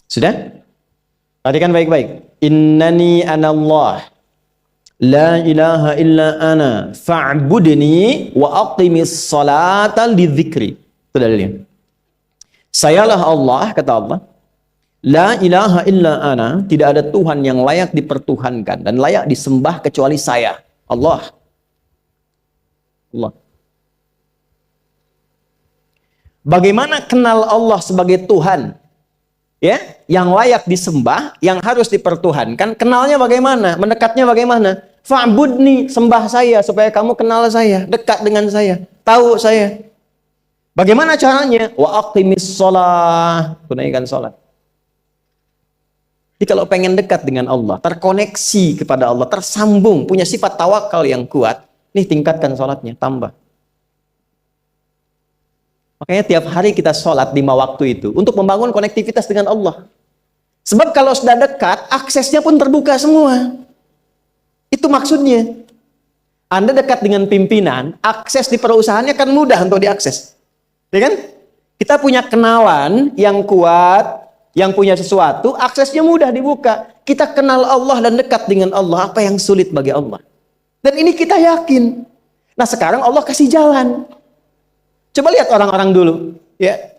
Sudah? Perhatikan baik-baik. Innani anallah. La ilaha illa ana fa'budni wa aqimis salata lidzikri. Itu dalilnya. Sayalah Allah, kata Allah. La ilaha illa ana, tidak ada Tuhan yang layak dipertuhankan dan layak disembah kecuali saya, Allah. Allah. Bagaimana kenal Allah sebagai Tuhan? Ya, yang layak disembah, yang harus dipertuhankan, kenalnya bagaimana? Mendekatnya bagaimana? Fa'budni, sembah saya supaya kamu kenal saya, dekat dengan saya, tahu saya. Bagaimana caranya? Wa aqimis shalah, tunaikan salat. Jadi kalau pengen dekat dengan Allah, terkoneksi kepada Allah, tersambung, punya sifat tawakal yang kuat, nih tingkatkan sholatnya, tambah. Makanya tiap hari kita sholat 5 waktu itu, untuk membangun konektivitas dengan Allah. Sebab kalau sudah dekat, aksesnya pun terbuka semua. Itu maksudnya. Anda dekat dengan pimpinan, akses di perusahaannya kan mudah untuk diakses. Ya kan? Kita punya kenalan yang kuat, yang punya sesuatu, aksesnya mudah dibuka. Kita kenal Allah dan dekat dengan Allah. Apa yang sulit bagi Allah? Dan ini kita yakin. Nah sekarang Allah kasih jalan. Coba lihat orang-orang dulu. Ya.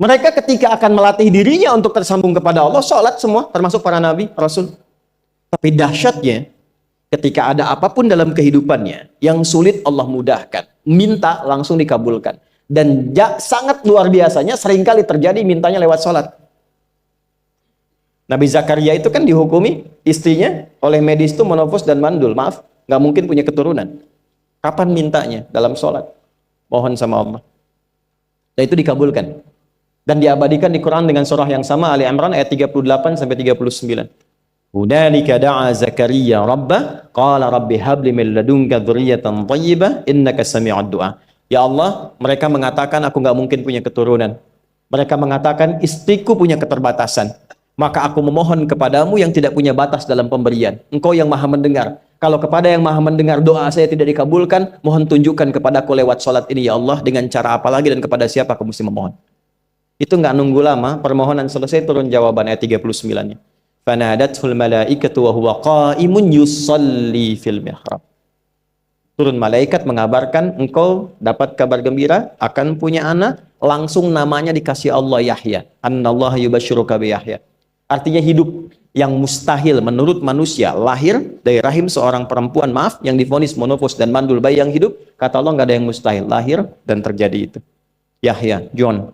Mereka ketika akan melatih dirinya untuk tersambung kepada Allah, sholat semua, termasuk para nabi, rasul. Tapi dahsyatnya, ketika ada apapun dalam kehidupannya, yang sulit Allah mudahkan. Minta langsung dikabulkan. Dan sangat luar biasanya seringkali terjadi mintanya lewat sholat. Nabi Zakaria itu kan dihukumi istrinya oleh medis itu menopause dan mandul. Maaf, nggak mungkin punya keturunan. Kapan mintanya? Dalam sholat. Mohon sama Allah. Dan itu dikabulkan. Dan diabadikan di Quran dengan surah yang sama, Ali Imran ayat 38 sampai 39. Hunalika da'a Zakaria rabbah qala rabbi habli min ladunka dzurriyyatan thayyibah innaka sami'ud du'a. Ya Allah, mereka mengatakan aku nggak mungkin punya keturunan. Mereka mengatakan istriku punya keterbatasan. Maka aku memohon kepadamu yang tidak punya batas dalam pemberian. Engkau yang maha mendengar. Kalau kepada yang maha mendengar doa saya tidak dikabulkan, mohon tunjukkan kepadaku lewat sholat ini ya Allah, dengan cara apa lagi dan kepada siapa aku mesti memohon. Itu nggak nunggu lama, permohonan selesai turun jawaban ayat 39-nya. Fanadathul malaikatu wa huwa qa'imun yusalli fil mihrab. Turun malaikat mengabarkan engkau dapat kabar gembira akan punya anak, langsung namanya dikasih Allah Yahya. Annallaha yubasyiruka bi Yahya. Artinya hidup yang mustahil menurut manusia, lahir dari rahim seorang perempuan, maaf, yang divonis monopause dan mandul, bayi yang hidup, kata Allah nggak ada yang mustahil, lahir dan terjadi itu. Yahya, John,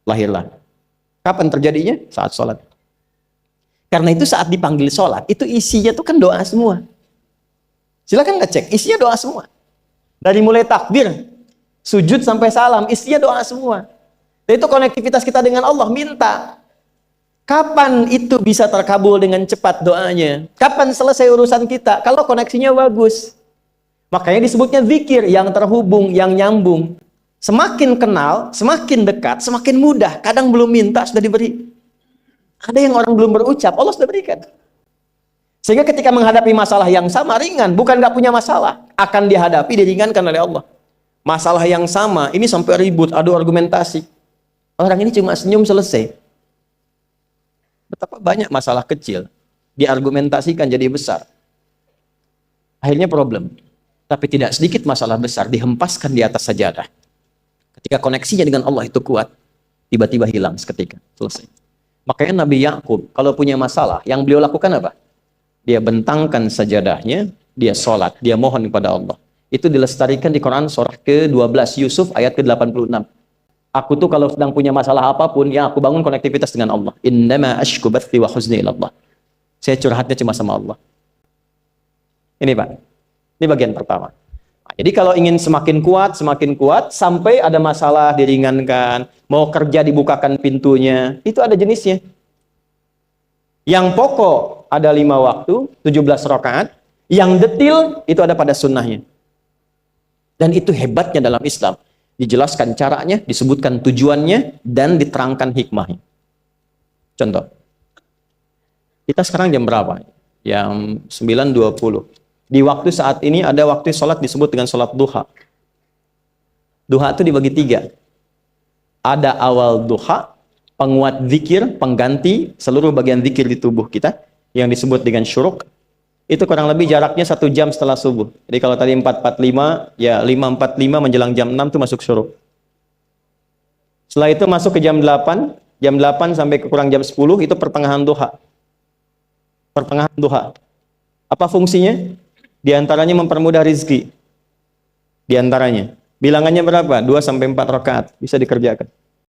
lahirlah. Kapan terjadinya? Saat sholat. Karena itu saat dipanggil sholat, itu isinya tuh kan doa semua. Silakan ngecek, isinya doa semua. Dari mulai takbir, sujud sampai salam, isinya doa semua. Dan itu konektivitas kita dengan Allah, minta. Kapan itu bisa terkabul dengan cepat doanya? Kapan selesai urusan kita? Kalau koneksinya bagus. Makanya disebutnya zikir, yang terhubung, yang nyambung. Semakin kenal, semakin dekat, semakin mudah. Kadang belum minta, sudah diberi. Ada yang orang belum berucap, Allah sudah berikan. Sehingga ketika menghadapi masalah yang sama, ringan, bukan nggak punya masalah, akan dihadapi, diringankan oleh Allah. Masalah yang sama, ini sampai ribut, adu argumentasi. Orang ini cuma senyum selesai. Betapa banyak masalah kecil, diargumentasikan jadi besar. Akhirnya problem. Tapi tidak sedikit masalah besar, dihempaskan di atas sajadah. Ketika koneksinya dengan Allah itu kuat, tiba-tiba hilang seketika, selesai. Makanya Nabi Yakub, kalau punya masalah, yang beliau lakukan apa? Dia bentangkan sajadahnya, dia sholat, dia mohon kepada Allah. Itu dilestarikan di Quran surah ke-12 Yusuf ayat ke-86. Aku tuh kalau sedang punya masalah apapun, ya aku bangun konektivitas dengan Allah. Innama ashku bathi wa huzni ilallah. Saya curhatnya cuma sama Allah. Ini Pak, ini bagian pertama. Nah, jadi kalau ingin semakin kuat, sampai ada masalah diringankan, mau kerja dibukakan pintunya, itu ada jenisnya. Yang pokok ada 5 waktu, 17 rakaat. Yang detil itu ada pada sunnahnya. Dan itu hebatnya dalam Islam. Dijelaskan caranya, disebutkan tujuannya, dan diterangkan hikmahnya. Contoh. Kita sekarang jam berapa? Jam 9.20. Di waktu saat ini ada waktu sholat disebut dengan sholat duha. Duha itu dibagi 3. Ada awal duha, penguat zikir, pengganti seluruh bagian zikir di tubuh kita yang disebut dengan syuruk. Itu kurang lebih jaraknya 1 jam setelah subuh. Jadi kalau tadi 4.45, ya 5.45 menjelang jam 6 itu masuk syuruk. Setelah itu masuk ke jam 8 sampai ke kurang jam 10 itu pertengahan duha. Pertengahan duha. Apa fungsinya? Di antaranya mempermudah rizki. Di antaranya. Bilangannya berapa? 2 sampai 4 rakaat bisa dikerjakan.